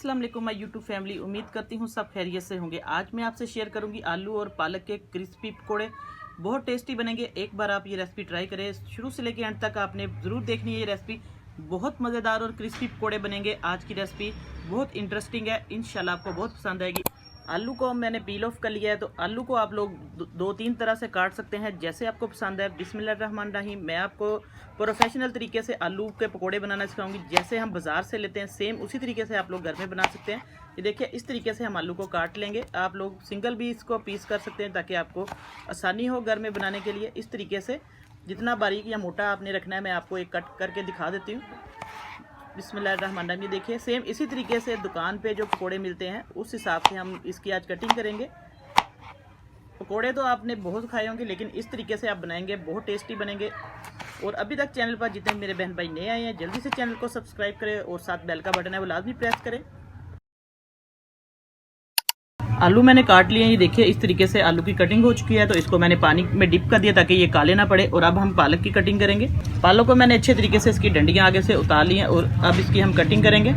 अस्सलाम वालेकुम my YouTube family. उम्मीद करती हूँ सब खैरियत से होंगे। आज मैं आपसे शेयर करूंगी आलू और पालक के क्रिस्पी पकोड़े। बहुत टेस्टी बनेंगे। एक बार आप ये रेसिपी ट्राई करें, शुरू से लेकर एंड तक आपने ज़रूर देखनी है ये रेसिपी। बहुत मज़ेदार और क्रिस्पी पकोड़े बनेंगे। आज की रेसिपी बहुत इंटरेस्टिंग है, इंशाल्लाह आपको बहुत पसंद आएगी। आलू को मैंने पील ऑफ कर लिया है, तो आलू को आप लोग दो तीन तरह से काट सकते हैं, जैसे आपको पसंद है। बिस्मिल्लाहिर्रहमानिर्रहीम। मैं आपको प्रोफेशनल तरीके से आलू के पकोड़े बनाना सिखाऊंगी। जैसे हम बाज़ार से लेते हैं सेम उसी तरीके से आप लोग घर में बना सकते हैं। ये देखिए, इस तरीके से हम आलू को काट लेंगे। आप लोग सिंगल भी इसको पीस कर सकते हैं ताकि आपको आसानी हो घर में बनाने के लिए। इस तरीके से जितना बारीक या मोटा आपने रखना है, मैं आपको एक कट करके दिखा देती हूँ। बिस्मिल्लाहिर्रहमानिर्रहीम। ये देखिए, सेम इसी तरीके से दुकान पे जो पकोड़े मिलते हैं उस हिसाब से हम इसकी आज कटिंग करेंगे। पकोड़े तो आपने बहुत खाए होंगे, लेकिन इस तरीके से आप बनाएंगे बहुत टेस्टी बनेंगे। और अभी तक चैनल पर जितने मेरे बहन भाई नए आए हैं, जल्दी से चैनल को सब्सक्राइब करें और साथ बेल का बटन है वो लाजमी प्रेस करें। आलू मैंने काट लिए हैं। ये देखिए, इस तरीके से आलू की कटिंग हो चुकी है, तो इसको मैंने पानी में डिप कर दिया ताकि ये काले ना पड़े। और अब हम पालक की कटिंग करेंगे। पालक को मैंने अच्छे तरीके से इसकी डंडियां आगे से उतार ली हैं और अब इसकी हम कटिंग करेंगे।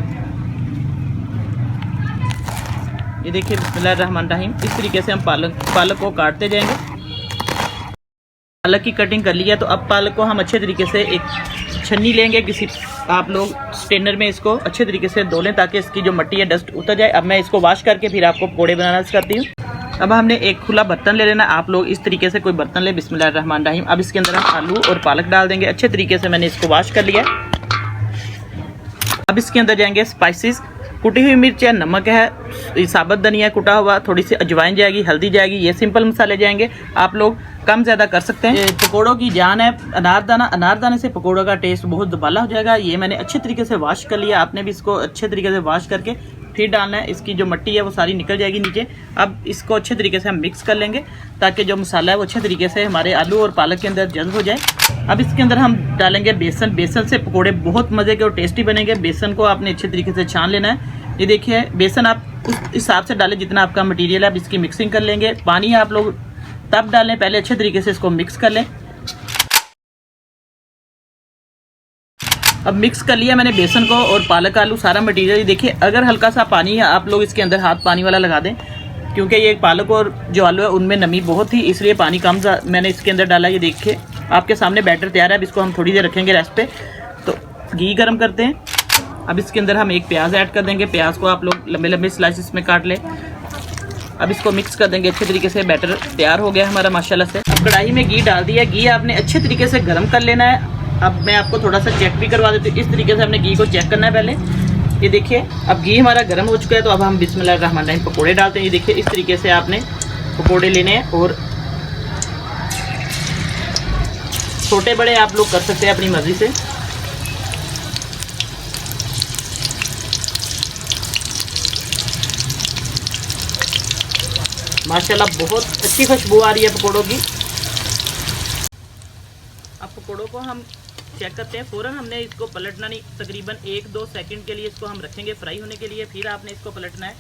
ये देखिए, बिस्मिल्लाहिर्रहमानिर्रहीम। इस तरीके से हम पालक को काटते जाएंगे। पालक की कटिंग कर ली है, तो अब पालक को हम अच्छे तरीके से एक छन्नी लेंगे। किसी आप लोग स्ट्रेनर में इसको अच्छे तरीके से धो लें ताकि इसकी जो मिट्टी है, डस्ट उतर जाए। अब मैं इसको वॉश करके फिर आपको पकोड़े बनाना सिखाती हूँ। अब हमने एक खुला बर्तन ले लेना। आप लोग इस तरीके से कोई बर्तन ले। बिस्मिल्लाहिर्रहमानिर्रहीम। अब इसके अंदर हम आलू और पालक डाल देंगे। अच्छे तरीके से मैंने इसको वॉश कर लिया। अब इसके अंदर जाएंगे स्पाइसेस। कुटी हुई मिर्च है, नमक है, साबुत धनिया कुटा हुआ, थोड़ी सी अजवाइन जाएगी, हल्दी जाएगी। ये सिंपल मसाले जाएंगे। आप लोग कम ज़्यादा कर सकते हैं। पकोड़ों की जान है अनारदाना। अनारदाने से पकोड़ों का टेस्ट बहुत दुबाला हो जाएगा। ये मैंने अच्छे तरीके से वॉश कर लिया। आपने भी इसको अच्छे तरीके से वॉश करके फिर डालना है। इसकी जो मिट्टी है वो सारी निकल जाएगी नीचे। अब इसको अच्छे तरीके से हम मिक्स कर लेंगे ताकि जो मसाला है वो अच्छे तरीके से हमारे आलू और पालक के अंदर जज्ब हो जाए। अब इसके अंदर हम डालेंगे बेसन। बेसन से पकोड़े बहुत मज़े के और टेस्टी बनेंगे। बेसन को आपने अच्छे तरीके से छान लेना है। ये देखिए, बेसन आप उस हिसाब से डालें जितना आपका मटेरियल है। अब इसकी मिक्सिंग कर लेंगे। पानी आप लोग तब डालें, पहले अच्छे तरीके से इसको मिक्स कर लें। अब मिक्स कर लिया मैंने बेसन को और पालक आलू सारा मटेरियल। देखिए, अगर हल्का सा पानी है आप लोग इसके अंदर हाथ पानी वाला लगा दें, क्योंकि ये पालक और जो आलू है उनमें नमी बहुत थी, इसलिए पानी कम मैंने इसके अंदर डाला। ये देखिए, आपके सामने बैटर तैयार है। अब इसको हम थोड़ी देर रखेंगे रेस्ट पे। तो घी गर्म करते हैं। अब इसके अंदर हम एक प्याज ऐड कर देंगे। प्याज को आप लोग लंबे लंबे स्लाइसिस में काट लें। अब इसको मिक्स कर देंगे अच्छे तरीके से। बैटर तैयार हो गया हमारा माशाल्लाह से। अब कढ़ाई में घी डाल दिया। घी आपने अच्छे तरीके से गर्म कर लेना है। अब मैं आपको थोड़ा सा चेक भी करवा देती हूँ। इस तरीके से हमने घी को चेक करना है पहले। ये देखिए, अब घी हमारा गर्म हो चुका है, तो अब हम बिस्मिल्लाहिर्रहमानिर्रहीम पकोड़े डालते हैं। ये देखिए, इस तरीके से आपने पकोड़े लेने हैं और छोटे बड़े आप लोग कर सकते हैं अपनी मर्जी से। माशाल्लाह बहुत अच्छी खुशबू आ रही है पकोड़ों की। अब पकोड़ों को हम चेक करते हैं। फ़ौरन हमने इसको पलटना नहीं, तकरीबन 1-2 सेकंड के लिए इसको हम रखेंगे फ्राई होने के लिए, फिर आपने इसको पलटना है।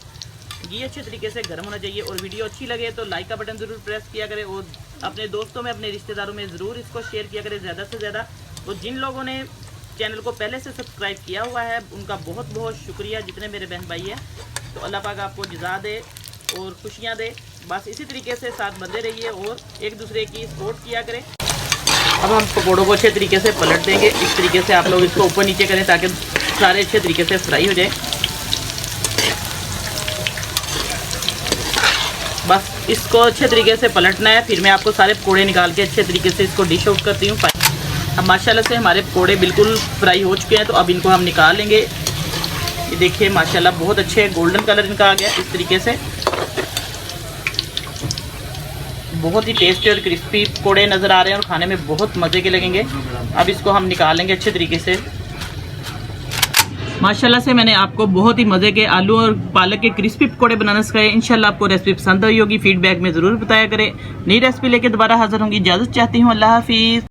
घी अच्छे तरीके से गर्म होना चाहिए। और वीडियो अच्छी लगे तो लाइक का बटन ज़रूर प्रेस किया करें और अपने दोस्तों में, अपने रिश्तेदारों में ज़रूर इसको शेयर किया करें ज़्यादा से ज़्यादा। और जिन लोगों ने चैनल को पहले से सब्सक्राइब किया हुआ है उनका बहुत बहुत शुक्रिया। जितने मेरे बहन भाई हैं, तो अल्लाह पाक आपको जज़ा दे और खुशियाँ दे। बस इसी तरीके से साथ बंधे रहिए और एक दूसरे की सपोर्ट किया करें। अब हम पकोड़ों को अच्छे तरीके से पलट देंगे। इस तरीके से आप लोग इसको ऊपर नीचे करें ताकि सारे अच्छे तरीके से फ्राई हो जाए। बस इसको अच्छे तरीके से पलटना है। फिर मैं आपको सारे पकोड़े निकाल के अच्छे तरीके से इसको डिश आउट करती हूँ। अब माशाल्लाह से हमारे पकोड़े बिल्कुल फ्राई हो चुके हैं, तो अब इनको हम निकाल लेंगे। ये देखिए, माशाल्लाह बहुत अच्छे गोल्डन कलर इनका आ गया। इस तरीके से बहुत ही टेस्टी और क्रिस्पी पकोड़े नज़र आ रहे हैं और खाने में बहुत मज़े के लगेंगे। अब इसको हम निकाल लेंगे अच्छे तरीके से। माशाल्लाह से मैंने आपको बहुत ही मज़े के आलू और पालक के क्रिस्पी पकोड़े बनाना सिखाए। इंशाल्लाह आपको रेसिपी पसंद आई होगी। फीडबैक में ज़रूर बताया करें। नई रेसिपी लेके दोबारा हाजिर होंगी। इजाज़त चाहती हूँ। अल्लाह हाफिज़।